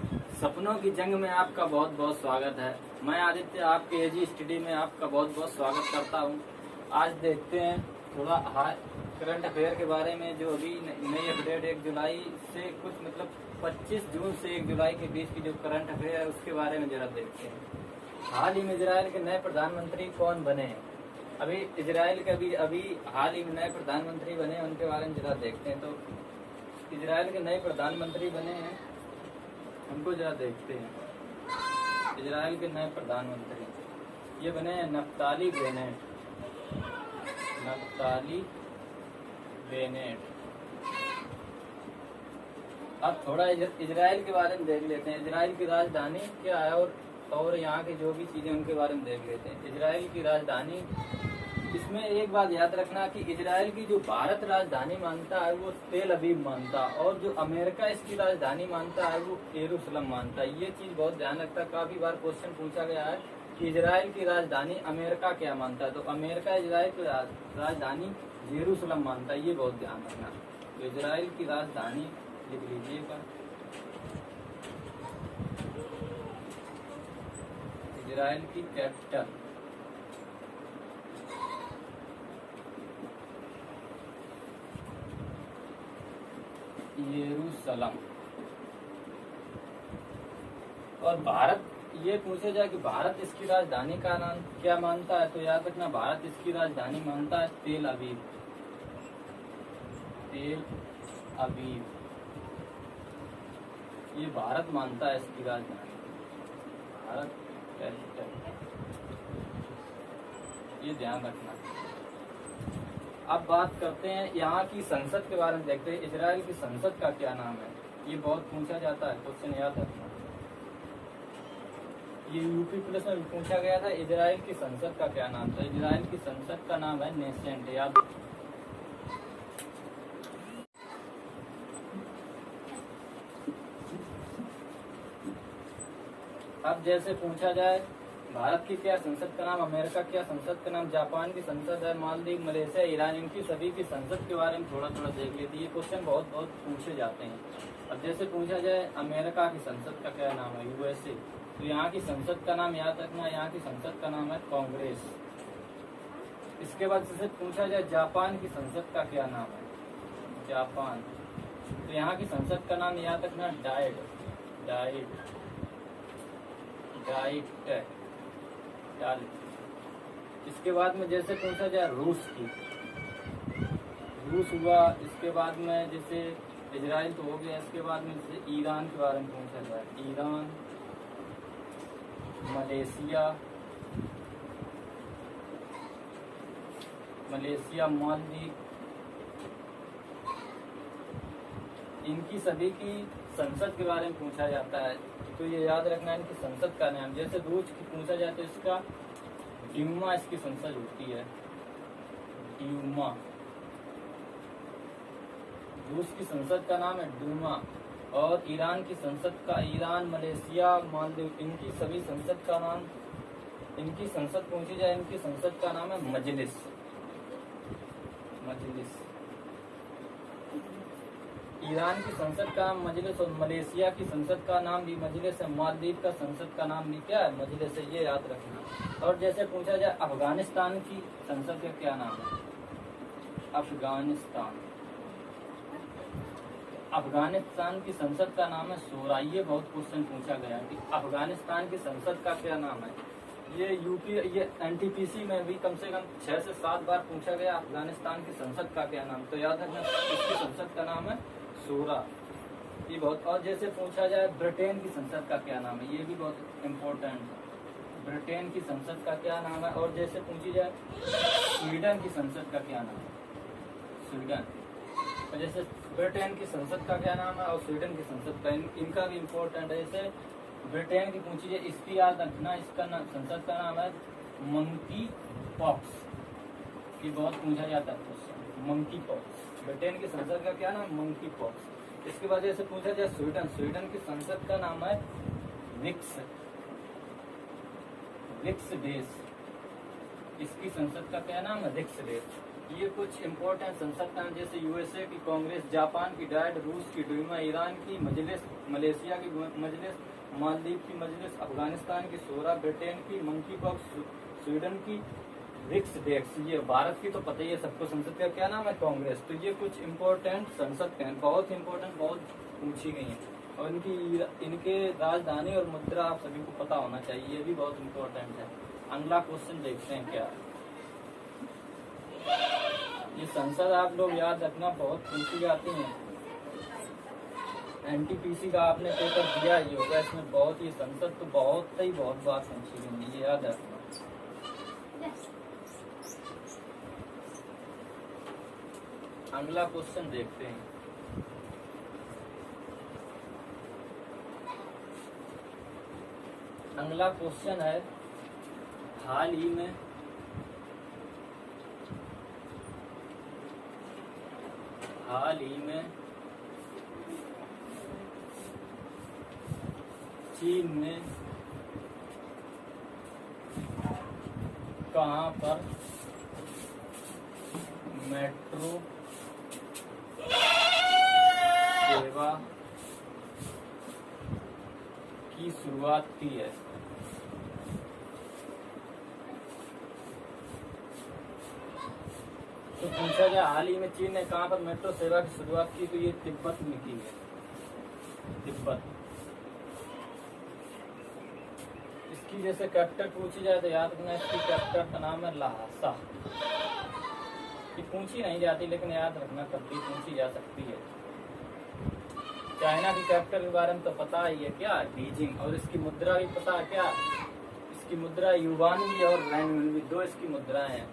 सपनों की जंग में आपका बहुत बहुत स्वागत है। मैं आदित्य आपके एजी स्टडी में आपका बहुत बहुत स्वागत करता हूं। आज देखते हैं थोड़ा करंट अफेयर के बारे में, जो अभी नई अपडेट 1 जुलाई से कुछ मतलब 25 जून से 1 जुलाई के बीच की जो करंट अफेयर है उसके बारे में जरा देखते हैं। हाल ही में इजराइल के नए प्रधानमंत्री कौन बने हैं? अभी इजराइल के अभी हाल ही में नए प्रधानमंत्री बने हैं, उनके बारे में जरा देखते हैं। तो इजराइल के नए प्रधानमंत्री बने हैं, उनको जरा देखते हैं। इजराइल के नए प्रधानमंत्री ये बने हैं नफ्ताली बेनेट। Naftali Bennett. अब थोड़ा इजराइल के बारे में देख लेते हैं। इजराइल की राजधानी क्या है और यहाँ की जो भी चीजें उनके बारे में देख लेते हैं। इजराइल की राजधानी, इसमें एक बात याद रखना कि इजराइल की जो भारत राजधानी मानता है वो तेल अवीव मानता है, और जो अमेरिका इसकी राजधानी मानता है वो यरूशलेम मानता है। ये चीज बहुत ध्यान रखता है। काफी बार क्वेश्चन पूछा गया है कि इजराइल की राजधानी अमेरिका क्या मानता है, तो अमेरिका इजराइल की राजधानी यरूशलेम मानता है। ये बहुत ध्यान रखना। तो इजराइल की राजधानी लिख लीजिएगा, इजराइल की कैपिटल यरूशलेम। और भारत, ये पूछा जाए कि भारत इसकी राजधानी का नाम क्या मानता है, तो याद रखना भारत इसकी राजधानी मानता है तेल अवीव। तेल अवीव ये भारत मानता है इसकी राजधानी। भारत कैपिटल, ये ध्यान रखना। अब बात करते हैं यहाँ की संसद के बारे में। देखते हैं इजराइल की संसद का क्या नाम है। ये बहुत पूछा जाता है, क्वेश्चन याद रखना। ये यूपी पुलिस में पूछा गया था, इजराइल की संसद का क्या नाम था। इजराइल की संसद का नाम है नेसेंट। याद। अब जैसे पूछा जाए भारत की क्या संसद का नाम, अमेरिका क्या संसद का नाम, जापान की संसद है, मालदीव, मलेशिया, ईरान, इनकी सभी की संसद के बारे में थोड़ा थोड़ा देख लेते हैं। ये क्वेश्चन बहुत बहुत पूछे जाते हैं। अब जैसे पूछा जाए अमेरिका की संसद का क्या नाम है, यूएसए, तो यहाँ की संसद का नाम याद रखना, यहाँ की संसद का नाम है कांग्रेस। इसके बाद जैसे पूछा जाए जापान की संसद का क्या नाम है, जापान, तो यहाँ की संसद का नाम याद रखना डाइट। इसके बाद में जैसे पूछा जाए रूस की, रूस हुआ। इसके बाद में जैसे इजराइल तो हो गया। इसके बाद में जैसे ईरान के बारे में पूछा जाए, ईरान, मलेशिया, मालदीव, इनकी सभी की संसद के बारे में पूछा जाता है। तो ये याद रखना इनकी संसद का नाम। जैसे रूस की पूछा जाए तो इसका ड्यूमा इसकी संसद होती है, ड्यूमा। रूस की संसद का नाम है ड्यूमा। और ईरान की संसद का, ईरान, मलेशिया, मालदीव, इनकी सभी संसद का नाम, इनकी संसद पूछी जाए, इनकी संसद का नाम है मजलिस। ईरान की संसद का नाम मजलिस, और मलेशिया की संसद का नाम भी मजलिस है। मालदीव का संसद का नाम भी क्या है, मजलिस है। ये याद रखना। और जैसे पूछा जाए अफगानिस्तान की संसद का क्या नाम है, अफगानिस्तान की संसद का नाम है शूरा। ये बहुत क्वेश्चन पूछा गया कि अफगानिस्तान की संसद का क्या नाम है। ये यूपी, ये एनटीपीसी में भी कम से कम 6 से 7 बार पूछा गया अफगानिस्तान की संसद का क्या नाम। तो याद रखना इसकी संसद का नाम है शूरा। ये बहुत। और जैसे पूछा जाए ब्रिटेन की संसद का क्या नाम है, ये भी बहुत इम्पोर्टेंट है। ब्रिटेन की संसद का क्या नाम है। और जैसे पूछी जाए स्वीडन की संसद का क्या नाम है, स्वीडन। और जैसे ब्रिटेन की संसद का क्या नाम है और स्वीडन की संसद का, इनका भी इम्पोर्टेंट है। जैसे ब्रिटेन की पूछी जाए, इसकी याद रखना, इसका संसद का नाम है मंकी पॉक्स। ये बहुत पूछा जाता है क्वेश्चन, मंकी पॉक्स। ब्रिटेन की संसद का क्या नाम, मंकी पॉक्स। इसके बाद जैसे पूछा जाए स्वीडन, स्वीडन की संसद का नाम है विक्स देश। इसकी संसद का क्या नाम है, विक्स देश। ये कुछ इम्पोर्टेंट संसद का, जैसे यूएसए की कांग्रेस, जापान की डाइट, रूस की डुमा, ईरान की मजलिस, मलेशिया की मजलिस, मालदीव की मजलिस, अफगानिस्तान की शोरा, ब्रिटेन की मंकी पॉक्स, स्वीडन की विक्स डेक्स। ये भारत की तो पता ही है सबको, संसद का क्या नाम है, कांग्रेस। तो ये कुछ इम्पोर्टेंट संसद के हैं, बहुत इम्पोर्टेंट, बहुत पूछी गई हैं। और इनके राजधानी और मुद्रा आप सभी को पता होना चाहिए, ये भी बहुत इम्पोर्टेंट है। अगला क्वेश्चन देखते हैं क्या। ये संसद आप लोग याद रखना, बहुत पूछी जाती हैं। एनटीपीसी का आपने पेपर दिया ही होगा, इसमें बहुत ही संसद तो बहुत बार पूछी गई, ये याद रखना। अगला क्वेश्चन देखते हैं। अगला क्वेश्चन है, हाल ही में चीन में कहां पर मेट्रो सेवा की शुरुआत की है? तो पूछा गया हाल ही में चीन ने कहां पर मेट्रो सेवा की शुरुआत की, तो ये तिब्बत में की है, तिब्बत। इसकी जैसे कैपिटल पूछी जाए तो याद रखना, इसकी कैपिटल का नाम है ल्हासा। ये पूछी नहीं जाती लेकिन याद रखना, कभी पूछी जा सकती है। चाइना की कैपिटल के बारे में तो पता ही है क्या, बीजिंग। और इसकी मुद्रा भी पता है क्या, इसकी मुद्रा युवान भी और रेनमिन, दो इसकी मुद्राएं हैं।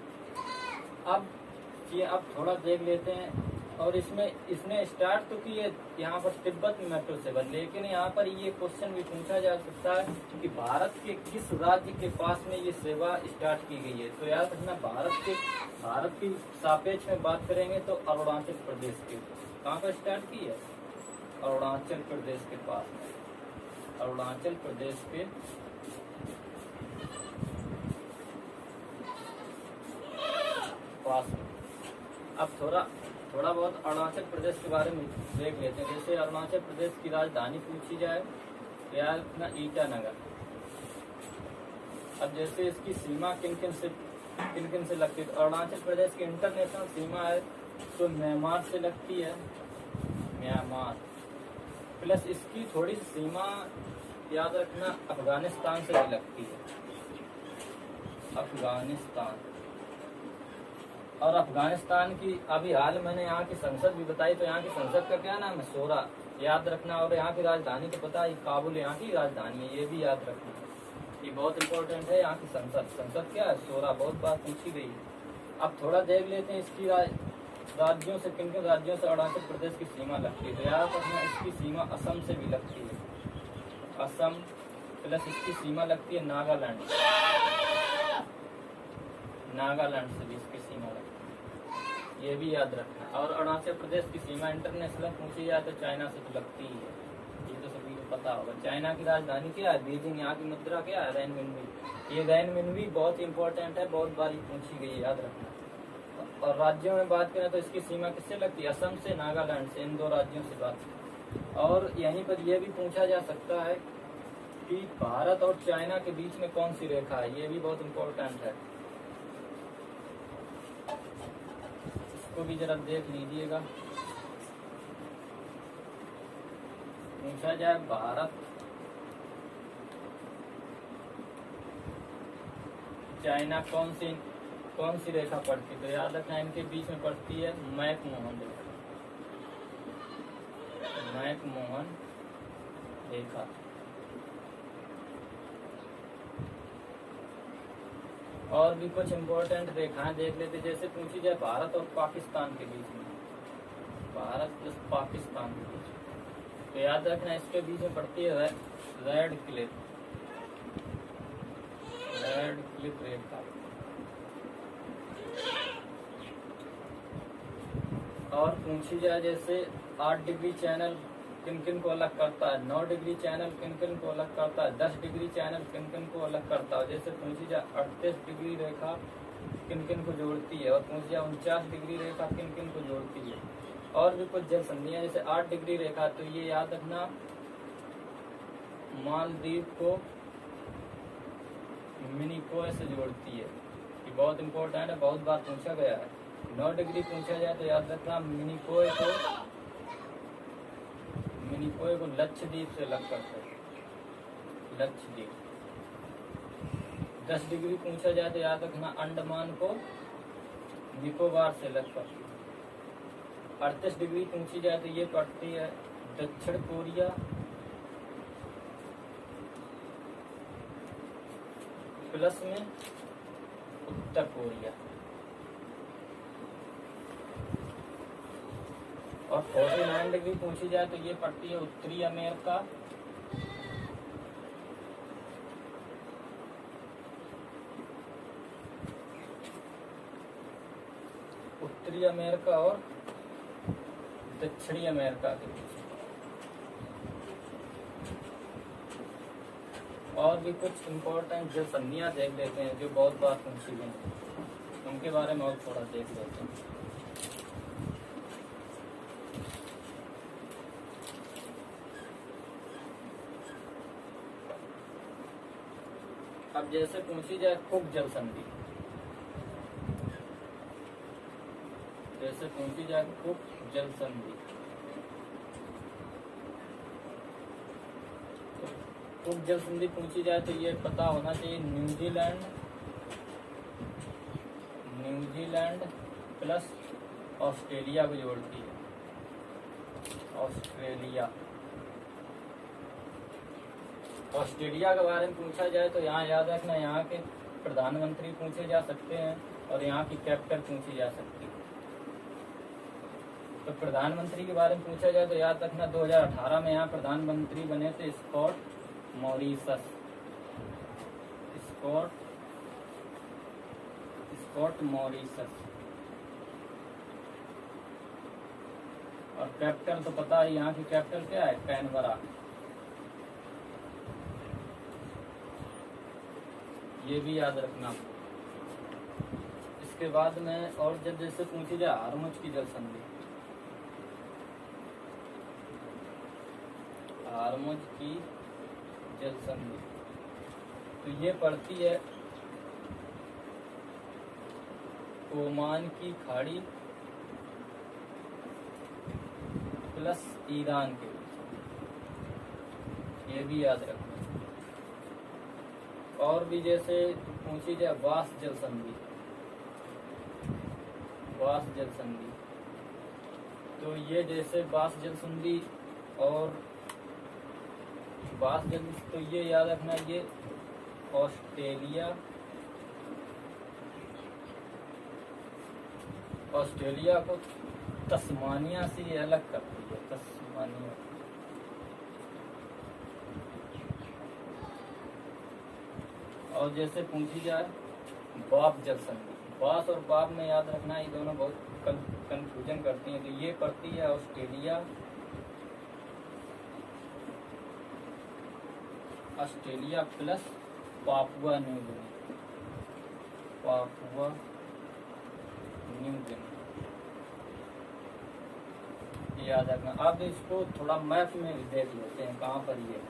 अब थोड़ा देख लेते हैं। और इसने स्टार्ट तो की है यहाँ पर तिब्बत में मेट्रो सेवा, लेकिन यहाँ पर ये क्वेश्चन भी पूछा जा सकता है कि भारत के किस राज्य के पास में ये सेवा स्टार्ट की गई है। तो याद रखना, भारत की सापेक्ष में बात करेंगे तो अरुणाचल प्रदेश के, कहाँ पर स्टार्ट की है, अरुणाचल प्रदेश के पास में, अरुणाचल प्रदेश के पास में। अब थोड़ा बहुत अरुणाचल प्रदेश के बारे में देख लेते हैं। जैसे अरुणाचल प्रदेश की राजधानी पूछी जाए तो यार अपना ईटानगर। अब जैसे इसकी सीमा किन किन से लगती है, तो अरुणाचल प्रदेश की इंटरनेशनल सीमा है तो म्यांमार से लगती है, म्यांमार। प्लस इसकी थोड़ी सीमा याद रखना अफगानिस्तान से भी लगती है, अफगानिस्तान। और अफगानिस्तान की अभी हाल मैंने यहाँ की संसद भी बताई, तो यहाँ की संसद का क्या नाम है, शोरा, याद रखना। और यहाँ की राजधानी तो पता है, काबुल यहाँ की राजधानी है, ये भी याद रखना, ये बहुत इंपॉर्टेंट है। यहाँ की संसद क्या है, शोरा, बहुत बार पूछी गई है। अब थोड़ा देख लेते हैं इसकी राज्यों से, किन किन राज्यों से अरुणाचल प्रदेश की सीमा लगती है। तो याद रखना इसकी सीमा असम से भी लगती है, असम। प्लस इसकी सीमा लगती है नागालैंड, नागालैंड से भी इसकी सीमा लगती है, ये भी याद रखना। और अरुणाचल प्रदेश की सीमा इंटरनेशनल पूछी जाए तो चाइना से तो लगती ही है, ये तो सभी को पता होगा। चाइना की राजधानी क्या है, बीजिंग। यहाँ की मुद्रा क्या है, रेनमिनबी। ये रेनमिनबी बहुत इंपॉर्टेंट है, बहुत बार पूछी गई है, याद रखना। और राज्यों में बात करें तो इसकी सीमा किससे लगती है, असम से, नागालैंड से, इन दो राज्यों से बात। और यहीं पर यह भी पूछा जा सकता है कि भारत और चाइना के बीच में कौन सी रेखा है, ये भी बहुत इंपॉर्टेंट है, इसको भी जरा देख लीजिएगा। पूछा जाए भारत चाइना कौन सी रेखा पड़ती है, तो याद रखना इनके बीच में पड़ती है मैकमोहन रेखा, मैकमोहन रेखा। और भी कुछ इम्पोर्टेंट रेखाएं देख लेते, जैसे पूछी जाए भारत और पाकिस्तान के बीच में, भारत प्लस पाकिस्तान के बीच में, तो याद रखना इसके बीच में पड़ती है रेड क्लिफ रेखा। और पूछी जाए जैसे 8 डिग्री चैनल किन किन को अलग करता है, 9 डिग्री चैनल किन किन को अलग करता है, 10 डिग्री चैनल किन किन को अलग करता है। जैसे पूछी जाए 38 डिग्री रेखा किन किन को जोड़ती है, और पूछ जाए 49 डिग्री रेखा किन किन को जोड़ती है। और भी कुछ जल संधियां, जैसे 8 डिग्री रेखा, तो ये याद रखना मालदीव को मिनिकोय से जोड़ती है, ये बहुत इंपॉर्टेंट है, बहुत बार पूछा गया है। 9 डिग्री पूछा जाए तो याद रखना मिनिकोय को लक्षद्वीप से अलग करते हैं, लक्षद्वीप। 10 डिग्री पूछा जाए तो याद रखना अंडमान को निकोबार से अलग करते हैं। 38 डिग्री पूछी जाए तो ये पड़ती है दक्षिण कोरिया प्लस में उत्तर कोरिया। और 49 डिग्री पूछी जाए तो ये पड़ती है उत्तरी अमेरिका और दक्षिणी अमेरिका के बीच। और भी कुछ इम्पोर्टेंट जो संधियां देख लेते हैं जो बहुत बार पूछी गई, उनके बारे में और थोड़ा देख लेते हैं। अब जैसे पूछी जाए कुक जल संधि, जैसे पूछी जाए कुक जल संधि, कुक जल संधि पूछी जाए तो ये पता होना चाहिए न्यूजीलैंड प्लस ऑस्ट्रेलिया को जोड़ती है। ऑस्ट्रेलिया के बारे में पूछा जाए तो यहाँ याद रखना यहाँ के प्रधानमंत्री पूछे जा सकते हैं और यहाँ की कैपिटल पूछी जा सकती है। तो प्रधानमंत्री के बारे में पूछा जाए तो याद रखना 2018 में यहाँ प्रधानमंत्री बने थे स्कॉट मॉरिसस। और कैपिटल तो पता है, यहाँ की कैपिटल क्या है, कैनबरा। ये भी याद रखना। इसके बाद में और जब जैसे पूछी जाए हारमुज की जल संधि, हारमुज की जल संधि, तो ये पड़ती है ओमान की खाड़ी प्लस ईरान के बीच, ये भी याद रखना। और भी जैसे पूछी जाए वास जल संधि, तो ये जैसे वास जल संधि और वास जल, तो ये याद रखना ये ऑस्ट्रेलिया को तस्मानिया से ये अलग करती है, तस्मानिया। और जैसे पूछी जाए बाप जल संधि, बास और बाप में याद रखना ये दोनों बहुत कंफ्यूजन करती हैं, तो ये पड़ती है Australia plus Papua New Guinea, ये याद रखना। अब इसको थोड़ा मैप में देख लेते हैं कहाँ पर ये।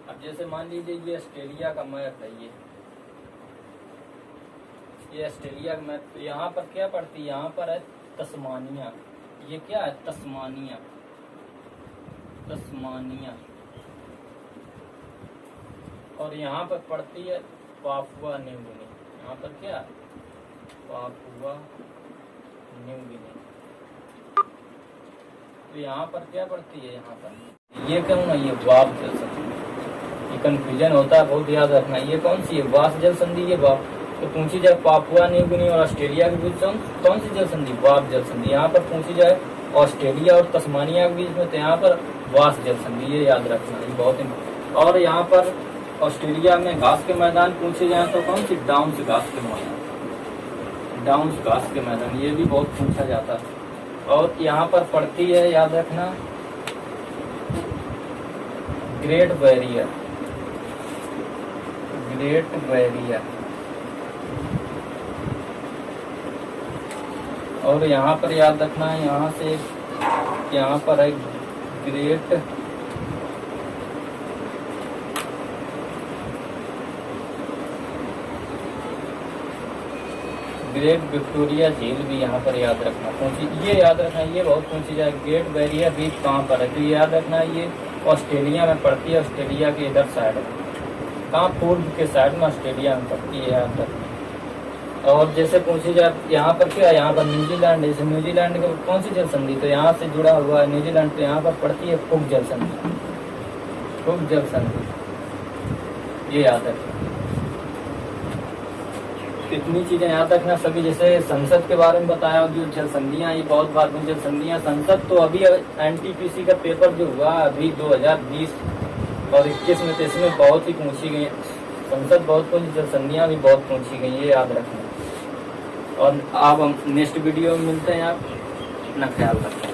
अब जैसे मान लीजिए ये ऑस्ट्रेलिया का मैप है, ये ऑस्ट्रेलिया का मैप, तो यहाँ पर क्या पड़ती है, यहाँ पर है तस्मानिया। ये क्या है, तस्मानिया। और यहाँ पर पड़ती है पापुआ न्यू गिनी, यहाँ पर क्या है, पापुआ न्यू गिनी। तो यहाँ पर क्या पड़ती है, यहाँ पर ये क्यों ना, ये वाप जल संधि, ये कंफ्यूजन होता है बहुत, याद रखना। ये कौन सी है, वास जल संधि, ये वाप। तो पूछी जाए पापुआ न्यू गिनी और ऑस्ट्रेलिया के बीच कौन सी जल संधि, वाप जल संधि। यहाँ पर पूछी जाए ऑस्ट्रेलिया और तस्मानिया के बीच में, तो यहाँ पर वास जल संधि, ये याद रखना, ये बहुत। और यहाँ पर ऑस्ट्रेलिया में घास के मैदान पूछे जाए तो कौन सी, डाउन्स घास के मैदान, ये भी बहुत पूछा जाता है। और यहाँ पर पड़ती है, याद रखना, ग्रेट बैरियर, ग्रेट बैरियर। और यहाँ पर याद रखना, यहाँ से यहाँ पर है ग्रेट विक्टोरिया झील भी यहाँ पर याद रखना। ये याद रखना, ये बहुत पूछी जाए। ग्रेट बैरियर रीफ कहाँ पर है, तो ये याद रखना, ये ऑस्ट्रेलिया में पड़ती है। ऑस्ट्रेलिया के इधर साइड में, कहाँ, पूर्व के साइड में ऑस्ट्रेलिया में पड़ती है, याद रखना। और जैसे पूछी जाए यहाँ पर क्या है, यहाँ पर न्यूजीलैंड, जैसे न्यूजीलैंड का कौन सी जल संधि, तो यहाँ से जुड़ा हुआ है न्यूजीलैंड, तो यहाँ पर पड़ती है कुक जल संधि, कुक जल संधि, ये याद रखना। इतनी चीजें याद रखना सभी। जैसे संसद के बारे में बताया, जो जल संधियां, ये बहुत बार जल संधियां, संसद तो अभी एनटीपीसी का पेपर जो हुआ अभी 2020 और 21 में, तो इसमें बहुत ही पूछी गई संसद, बहुत कुछ, जल संधियां भी बहुत पूछी गई, ये याद रखना। और आप हम नेक्स्ट वीडियो में मिलते हैं, आप अपना ख्याल रखें।